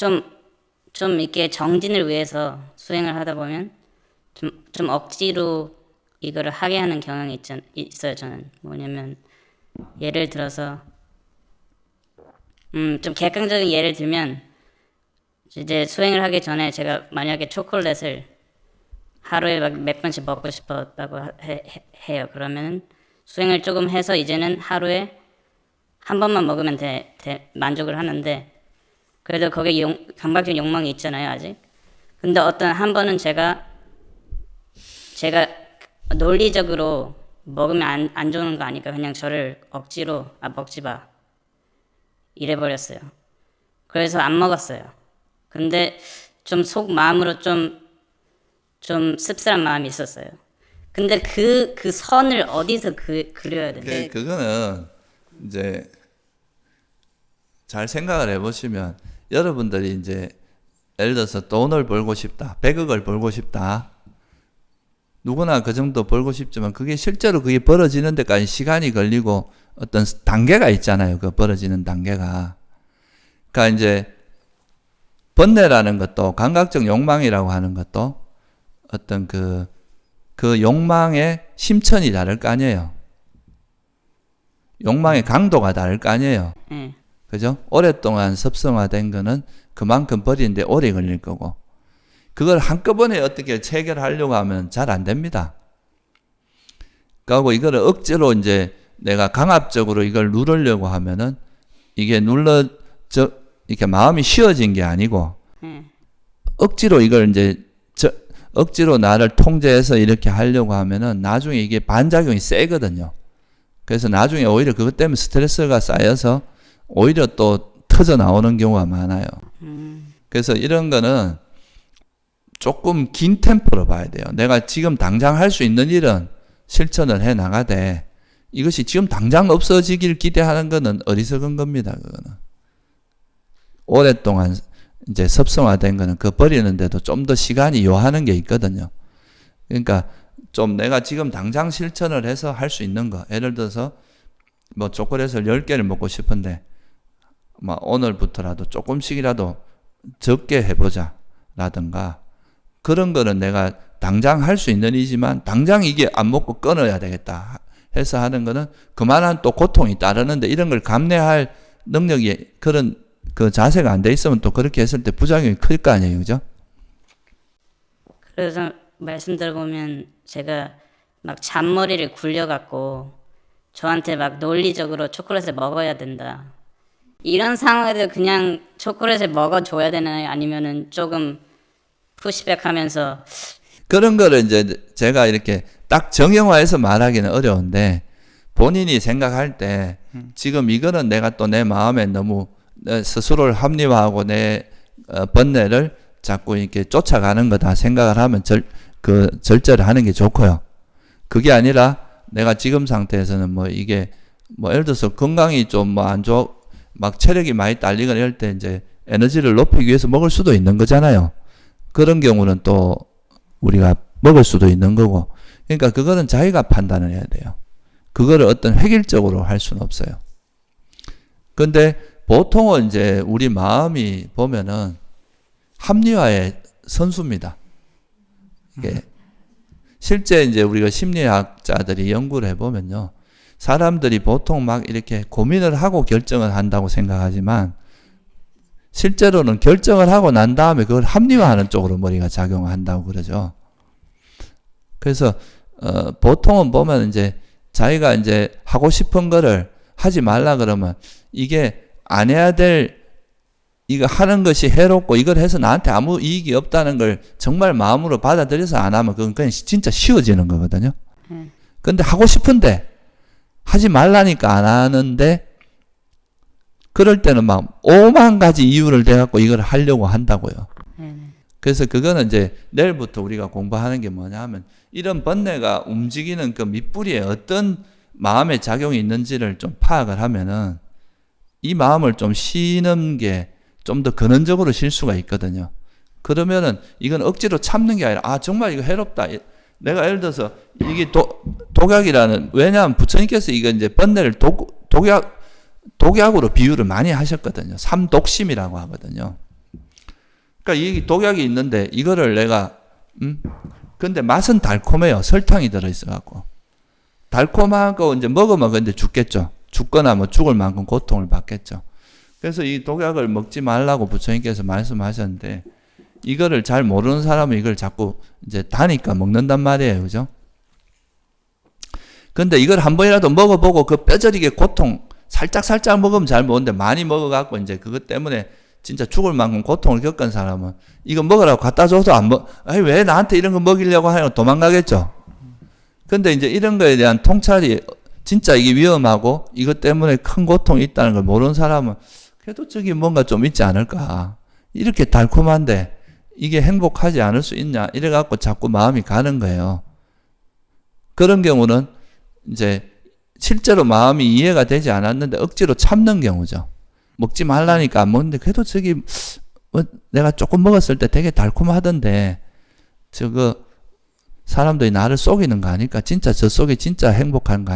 좀, 좀 이렇게 정진을 위해서 수행을 하다 보면 좀 억지로 이거를 하게 하는 경향이 있어요, 저는. 뭐냐면, 예를 들어서, 좀 객관적인 예를 들면, 이제 수행을 하기 전에 제가 만약에 초콜릿을 하루에 막 몇 번씩 먹고 싶었다고 해요. 그러면은 수행을 조금 해서 이제는 하루에 한 번만 먹으면 만족을 하는데, 그래도 거기에 강박적인 욕망이 있잖아요, 아직. 근데 어떤 한 번은 제가 논리적으로 먹으면 안 좋은 거 아니까 그냥 저를 억지로 먹지 마 이래버렸어요. 그래서 안 먹었어요. 근데 좀 속 마음으로 좀 씁쓸한 마음이 있었어요. 근데 그 선을 어디서 그려야 되나요? 그거는 이제 잘 생각을 해보시면 여러분들이 이제 예를 들어서 돈을 벌고 싶다, 100억을 벌고 싶다. 누구나 그 정도 벌고 싶지만 그게 실제로 그게 벌어지는 데까지 시간이 걸리고 어떤 단계가 있잖아요. 그 벌어지는 단계가. 그러니까 이제 번뇌라는 것도 감각적 욕망이라고 하는 것도 어떤 그 욕망의 심천이 다를 거 아니에요. 욕망의 강도가 다를 거 아니에요. 그죠? 오랫동안 습성화된 거는 그만큼 버리는데 오래 걸릴 거고, 그걸 한꺼번에 어떻게 체결하려고 하면 잘 안 됩니다. 그리고 이거를 억지로 이제 내가 강압적으로 이걸 누르려고 하면은 이게 이렇게 마음이 쉬워진 게 아니고, 억지로 이걸 이제 억지로 나를 통제해서 이렇게 하려고 하면은 나중에 이게 반작용이 세거든요. 그래서 나중에 오히려 그것 때문에 스트레스가 쌓여서 오히려 또 터져 나오는 경우가 많아요. 그래서 이런 거는 조금 긴 템포로 봐야 돼요. 내가 지금 당장 할 수 있는 일은 실천을 해 나가되, 이것이 지금 당장 없어지길 기대하는 거는 어리석은 겁니다. 그거는. 오랫동안 이제 습성화된 거는 그 버리는데도 좀 더 시간이 요하는 게 있거든요. 그러니까 좀 내가 지금 당장 실천을 해서 할 수 있는 거. 예를 들어서 뭐 초콜릿을 10개를 먹고 싶은데 뭐 오늘부터라도 조금씩이라도 적게 해보자 라든가, 그런 거는 내가 당장 할 수 있는 일이지만 당장 이게 안 먹고 끊어야 되겠다 해서 하는 거는 그만한 또 고통이 따르는데, 이런 걸 감내할 능력이, 그런 그 자세가 안 돼 있으면 또 그렇게 했을 때 부작용이 클 거 아니에요. 그죠? 그래서 말씀 들어보면 제가 막 잔머리를 굴려갖고 저한테 막 논리적으로 초콜릿을 먹어야 된다, 이런 상황에도 그냥 초콜릿을 먹어줘야 되나요? 아니면은 조금 푸시백 하면서. 그런 거를 이제 제가 이렇게 딱 정형화해서 말하기는 어려운데, 본인이 생각할 때 지금 이거는 내가 또 내 마음에 너무 내 스스로를 합리화하고 내 번뇌를 자꾸 이렇게 쫓아가는 거다 생각을 하면 절제를 하는 게 좋고요. 그게 아니라 내가 지금 상태에서는 뭐 이게 뭐 예를 들어서 건강이 좀 뭐 안 좋아, 막 체력이 많이 딸리거나 이럴 때 이제 에너지를 높이기 위해서 먹을 수도 있는 거잖아요. 그런 경우는 또 우리가 먹을 수도 있는 거고, 그러니까 그거는 자기가 판단을 해야 돼요. 그거를 어떤 획일적으로 할 수는 없어요. 근데 보통은 이제 우리 마음이 보면은 합리화의 선수입니다. 이게 실제 이제 우리가 심리학자들이 연구를 해보면요, 사람들이 보통 막 이렇게 고민을 하고 결정을 한다고 생각하지만 실제로는 결정을 하고 난 다음에 그걸 합리화하는 쪽으로 머리가 작용한다고 그러죠. 그래서 보통은 보면 이제 자기가 이제 하고 싶은 거를 하지 말라 그러면 이게 안 해야 될, 이거 하는 것이 해롭고 이걸 해서 나한테 아무 이익이 없다는 걸 정말 마음으로 받아들여서 안 하면 그건 그냥 진짜 쉬워지는 거거든요. 근데 하고 싶은데 하지 말라니까 안 하는데, 그럴 때는 막 오만 가지 이유를 대갖고 이걸 하려고 한다고요. 그래서 그거는 이제 내일부터 우리가 공부하는 게 뭐냐 하면, 이런 번뇌가 움직이는 그 밑뿌리에 어떤 마음의 작용이 있는지를 좀 파악을 하면은 이 마음을 좀 쉬는 게 좀 더 근원적으로 쉴 수가 있거든요. 그러면은 이건 억지로 참는 게 아니라, 아 정말 이거 해롭다, 내가 예를 들어서 이게 독약이라는, 왜냐하면 부처님께서 이거 이제 번뇌를 독약으로 비유를 많이 하셨거든요. 삼독심이라고 하거든요. 그러니까 이 독약이 있는데 이거를 내가 근데 맛은 달콤해요. 설탕이 들어있어 갖고. 달콤하고 이제 먹으면 근데 죽겠죠. 죽거나 뭐 죽을 만큼 고통을 받겠죠. 그래서 이 독약을 먹지 말라고 부처님께서 말씀하셨는데 이거를 잘 모르는 사람은 이걸 자꾸 이제 다니까 먹는단 말이에요. 그죠? 근데 이걸 한 번이라도 먹어보고 그 뼈저리게 고통 살짝 먹으면 잘 먹는데 많이 먹어갖고 이제 그것 때문에 진짜 죽을 만큼 고통을 겪은 사람은 이거 먹으라고 갖다 줘도 안 아니 왜 나한테 이런 거 먹이려고 하냐고 도망가겠죠. 근데 이제 이런 거에 대한 통찰이 진짜 이게 위험하고 이것 때문에 큰 고통이 있다는 걸 모르는 사람은 그래도 저기 뭔가 좀 있지 않을까. 이렇게 달콤한데 이게 행복하지 않을 수 있냐. 이래갖고 자꾸 마음이 가는 거예요. 그런 경우는 이제 실제로 마음이 이해가 되지 않았는데 억지로 참는 경우죠. 먹지 말라니까 안 먹는데 그래도 저기 내가 조금 먹었을 때 되게 달콤하던데 저거 사람들이 나를 속이는 거 아닐까? 진짜 저 속에 진짜 행복한 거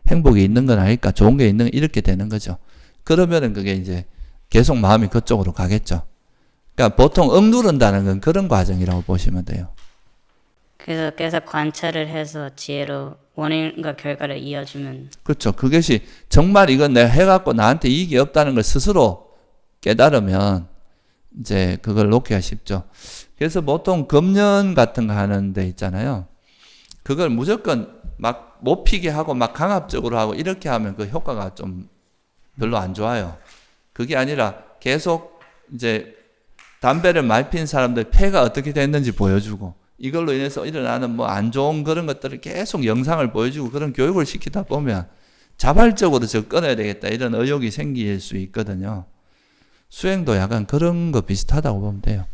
행복이 있는 건 아닐까? 좋은 게 있는 이렇게 되는 거죠. 그러면은 그게 이제 계속 마음이 그쪽으로 가겠죠. 그러니까 보통 억누른다는 건 그런 과정이라고 보시면 돼요. 그래서 계속 관찰을 해서 지혜로 원인과 결과를 이어주면 그렇죠. 그것이 정말 이건 내가 해갖고 나한테 이익이 없다는 걸 스스로 깨달으면 이제 그걸 놓기가 쉽죠. 그래서 보통 금연 같은 거 하는 데 있잖아요. 그걸 무조건 막 못 피게 하고 막 강압적으로 하고 이렇게 하면 그 효과가 좀 별로 안 좋아요. 그게 아니라 계속 이제 담배를 많이 핀 사람들 폐가 어떻게 됐는지 보여주고 이걸로 인해서 일어나는 뭐 안 좋은 그런 것들을 계속 영상을 보여주고 그런 교육을 시키다 보면 자발적으로 저 끊어야 되겠다 이런 의욕이 생길 수 있거든요. 수행도 약간 그런 거 비슷하다고 보면 돼요.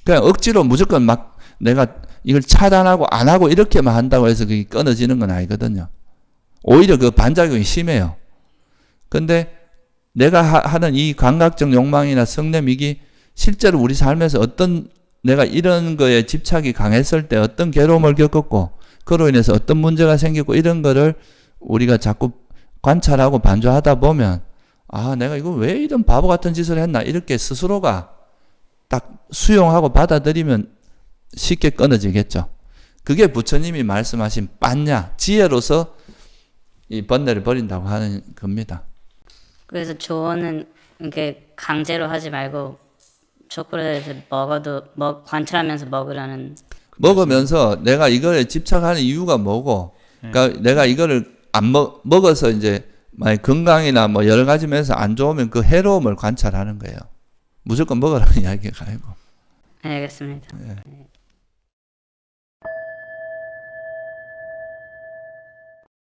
그냥 억지로 무조건 막 내가 이걸 차단하고 안 하고 이렇게만 한다고 해서 그게 끊어지는 건 아니거든요. 오히려 그 반작용이 심해요. 근데 내가 하는 이 감각적 욕망이나 성냄 이게 실제로 우리 삶에서 어떤 내가 이런 거에 집착이 강했을 때 어떤 괴로움을 겪었고 그로 인해서 어떤 문제가 생겼고 이런 거를 우리가 자꾸 관찰하고 반조하다 보면 아 내가 이거 왜 이런 바보 같은 짓을 했나 이렇게 스스로가 딱 수용하고 받아들이면 쉽게 끊어지겠죠. 그게 부처님이 말씀하신 빠냐 지혜로서 이 번뇌를 버린다고 하는 겁니다. 그래서 조언은 이렇게 강제로 하지 말고 초콜릿을 먹어도 관찰하면서 먹으라는 먹으면서 내가 이거에 집착하는 이유가 뭐고 그러니까 내가 이거를 안 먹어서 이제 만약 건강이나 뭐 여러 가지 면에서 안 좋으면 그 해로움을 관찰하는 거예요. 무조건 먹으라는 이야기가 아니고. 알겠습니다. 예.